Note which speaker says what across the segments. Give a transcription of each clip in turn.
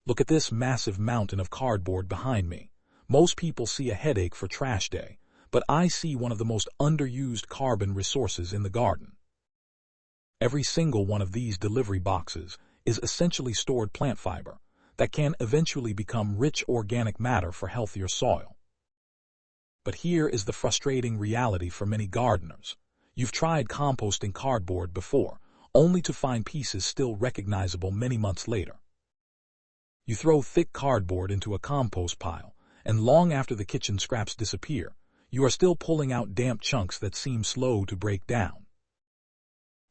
Speaker 1: Look at this massive mountain of cardboard behind me. Most people see a headache for trash day, but I see one of the most underused carbon resources in the garden. Every single one of these delivery boxes is essentially stored plant fiber that can eventually become rich organic matter for healthier soil. But here is the frustrating reality for many gardeners. You've tried composting cardboard before, only to find pieces still recognizable many months later. You throw thick cardboard into a compost pile, and long after the kitchen scraps disappear, you are still pulling out damp chunks that seem slow to break down.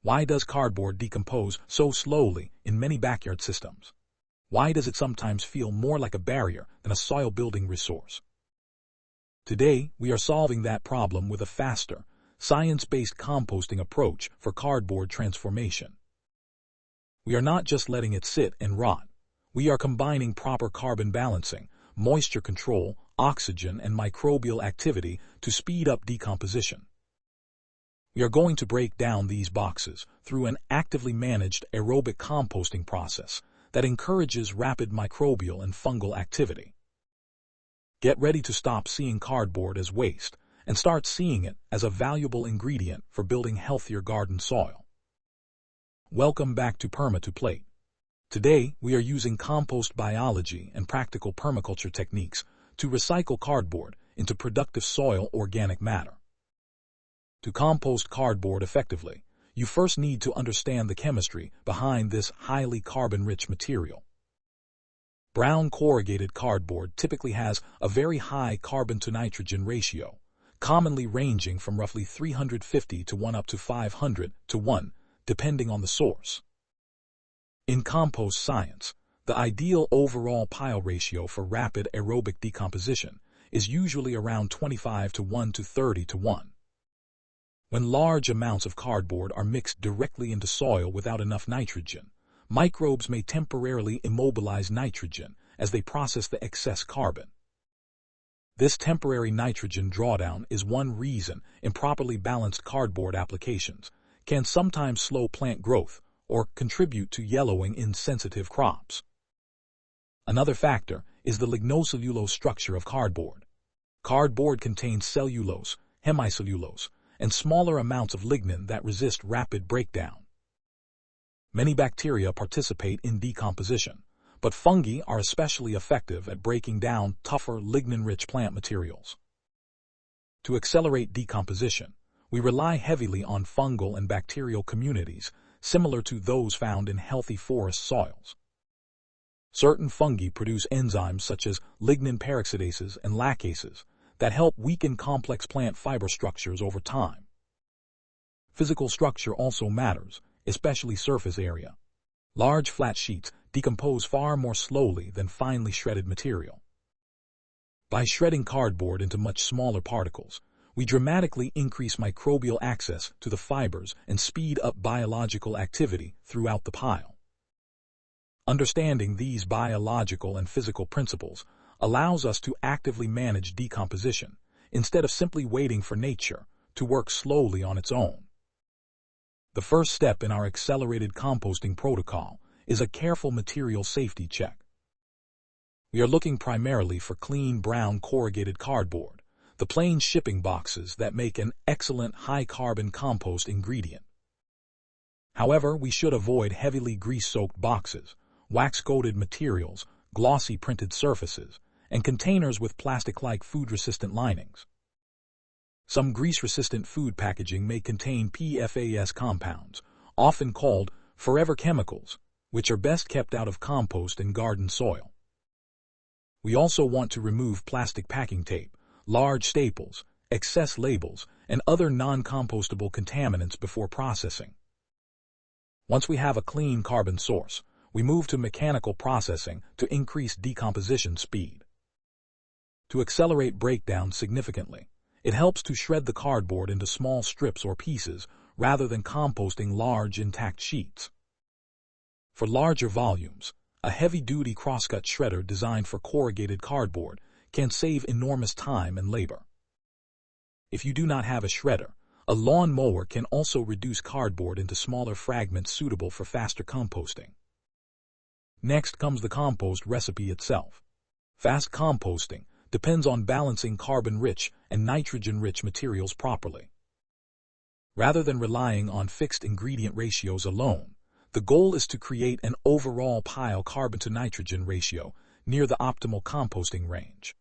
Speaker 1: Why does cardboard decompose so slowly in many backyard systems? Why does it sometimes feel more like a barrier than a soil-building resource? Today, we are solving that problem with a faster, science-based composting approach for cardboard transformation. We are not just letting it sit and rot. We are combining proper carbon balancing, moisture control, oxygen, and microbial activity to speed up decomposition. We are going to break down these boxes through an actively managed aerobic composting process that encourages rapid microbial and fungal activity. Get ready to stop seeing cardboard as waste and start seeing it as a valuable ingredient for building healthier garden soil. Welcome back to Perma to Plate. Today, we are using compost biology and practical permaculture techniques to recycle cardboard into productive soil organic matter. To compost cardboard effectively, you first need to understand the chemistry behind this highly carbon-rich material. Brown corrugated cardboard typically has a very high carbon-to-nitrogen ratio, commonly ranging from roughly 350 to 1 up to 500 to 1, depending on the source. In compost science, the ideal overall pile ratio for rapid aerobic decomposition is usually around 25 to 1 to 30 to 1. When large amounts of cardboard are mixed directly into soil without enough nitrogen, microbes may temporarily immobilize nitrogen as they process the excess carbon. This temporary nitrogen drawdown is one reason improperly balanced cardboard applications can sometimes slow plant growth or contribute to yellowing in sensitive crops. Another factor is the lignocellulose structure of cardboard. Cardboard contains cellulose, hemicellulose, and smaller amounts of lignin that resist rapid breakdown. Many bacteria participate in decomposition, but fungi are especially effective at breaking down tougher lignin-rich plant materials. To accelerate decomposition, we rely heavily on fungal and bacterial communities similar to those found in healthy forest soils. Certain fungi produce enzymes such as lignin peroxidases and laccases that help weaken complex plant fiber structures over time. Physical structure also matters, especially surface area. Large flat sheets decompose far more slowly than finely shredded material. By shredding cardboard into much smaller particles, we dramatically increase microbial access to the fibers and speed up biological activity throughout the pile. Understanding these biological and physical principles allows us to actively manage decomposition instead of simply waiting for nature to work slowly on its own. The first step in our accelerated composting protocol is a careful material safety check. We are looking primarily for clean brown corrugated cardboard, the plain shipping boxes that make an excellent high-carbon compost ingredient. However, we should avoid heavily grease-soaked boxes, wax-coated materials, glossy printed surfaces, and containers with plastic-like food-resistant linings. Some grease-resistant food packaging may contain PFAS compounds, often called forever chemicals, which are best kept out of compost and garden soil. We also want to remove plastic packing tape, large staples, excess labels, and other non-compostable contaminants before processing. Once we have a clean carbon source, we move to mechanical processing to increase decomposition speed. To accelerate breakdown significantly, it helps to shred the cardboard into small strips or pieces rather than composting large intact sheets. For larger volumes, a heavy-duty crosscut shredder designed for corrugated cardboard can save enormous time and labor. If you do not have a shredder, a lawn mower can also reduce cardboard into smaller fragments suitable for faster composting. Next comes the compost recipe itself. Fast composting depends on balancing carbon-rich and nitrogen-rich materials properly. Rather than relying on fixed ingredient ratios alone, the goal is to create an overall pile carbon-to-nitrogen ratio near the optimal composting range.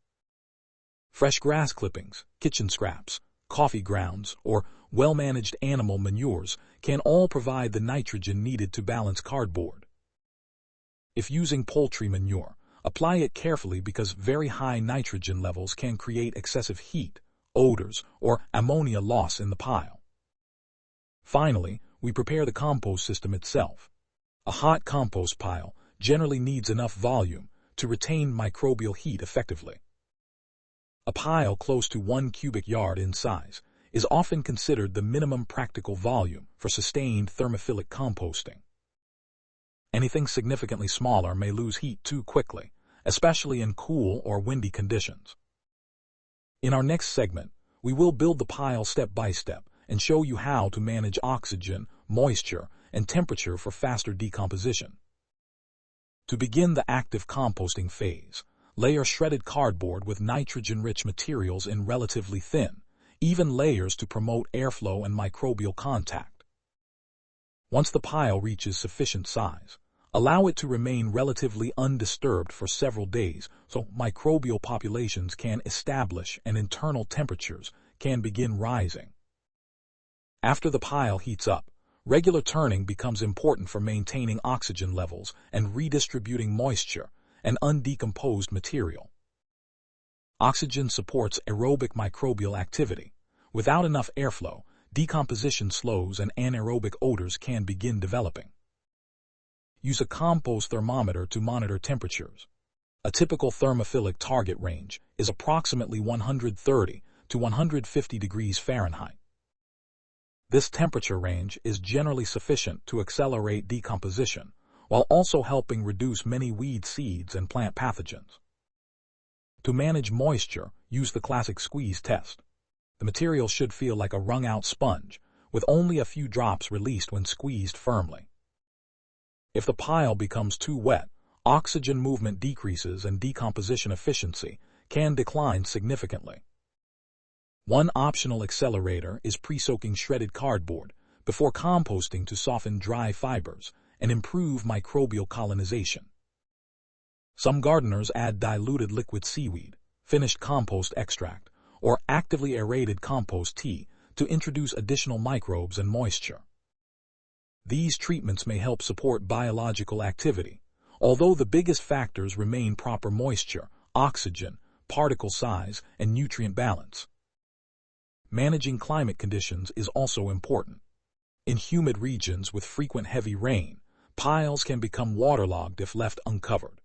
Speaker 1: Fresh grass clippings, kitchen scraps, coffee grounds, or well-managed animal manures can all provide the nitrogen needed to balance cardboard. If using poultry manure, apply it carefully because very high nitrogen levels can create excessive heat, odors, or ammonia loss in the pile. Finally, we prepare the compost system itself. A hot compost pile generally needs enough volume to retain microbial heat effectively. A pile close to 1 cubic yard in size is often considered the minimum practical volume for sustained thermophilic composting. Anything significantly smaller may lose heat too quickly, especially in cool or windy conditions. In our next segment, we will build the pile step by step and show you how to manage oxygen, moisture, and temperature for faster decomposition. To begin the active composting phase, layer shredded cardboard with nitrogen-rich materials in relatively thin, even layers to promote airflow and microbial contact. Once the pile reaches sufficient size, allow it to remain relatively undisturbed for several days so microbial populations can establish and internal temperatures can begin rising. After the pile heats up, regular turning becomes important for maintaining oxygen levels and redistributing moisture and undecomposed material. Oxygen supports aerobic microbial activity. Without enough airflow, decomposition slows and anaerobic odors can begin developing. Use a compost thermometer to monitor temperatures. A typical thermophilic target range is approximately 130 to 150 degrees Fahrenheit. This temperature range is generally sufficient to accelerate decomposition, while also helping reduce many weed seeds and plant pathogens. To manage moisture, use the classic squeeze test. The material should feel like a wrung-out sponge, with only a few drops released when squeezed firmly. If the pile becomes too wet, oxygen movement decreases and decomposition efficiency can decline significantly. One optional accelerator is pre-soaking shredded cardboard before composting to soften dry fibers and improve microbial colonization. Some gardeners add diluted liquid seaweed, finished compost extract, or actively aerated compost tea to introduce additional microbes and moisture. These treatments may help support biological activity, although the biggest factors remain proper moisture, oxygen, particle size, and nutrient balance. Managing climate conditions is also important. In humid regions with frequent heavy rain, piles can become waterlogged if left uncovered.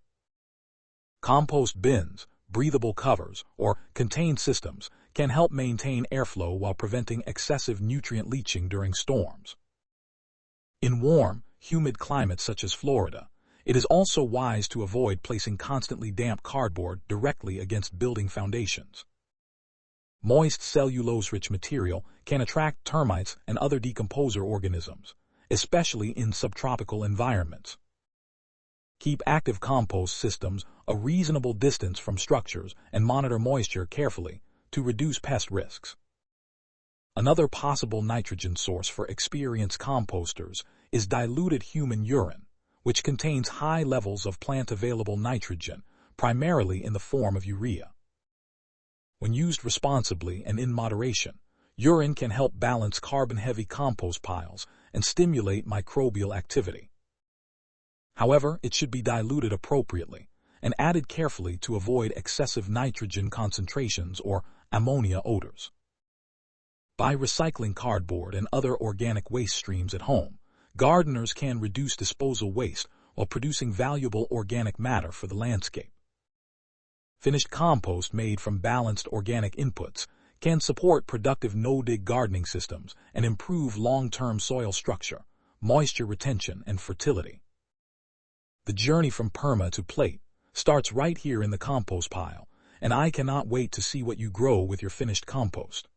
Speaker 1: Compost bins, breathable covers, or contained systems can help maintain airflow while preventing excessive nutrient leaching during storms. In warm, humid climates such as Florida, it is also wise to avoid placing constantly damp cardboard directly against building foundations. Moist cellulose-rich material can attract termites and other decomposer organisms, especially in subtropical environments. Keep active compost systems a reasonable distance from structures and monitor moisture carefully to reduce pest risks. Another possible nitrogen source for experienced composters is diluted human urine, which contains high levels of plant-available nitrogen, primarily in the form of urea. When used responsibly and in moderation, urine can help balance carbon-heavy compost piles and stimulate microbial activity. However, it should be diluted appropriately and added carefully to avoid excessive nitrogen concentrations or ammonia odors. By recycling cardboard and other organic waste streams at home, gardeners can reduce disposal waste while producing valuable organic matter for the landscape. Finished compost made from balanced organic inputs can support productive no-dig gardening systems and improve long-term soil structure, moisture retention, and fertility. The journey from perma to plate starts right here in the compost pile, and I cannot wait to see what you grow with your finished compost.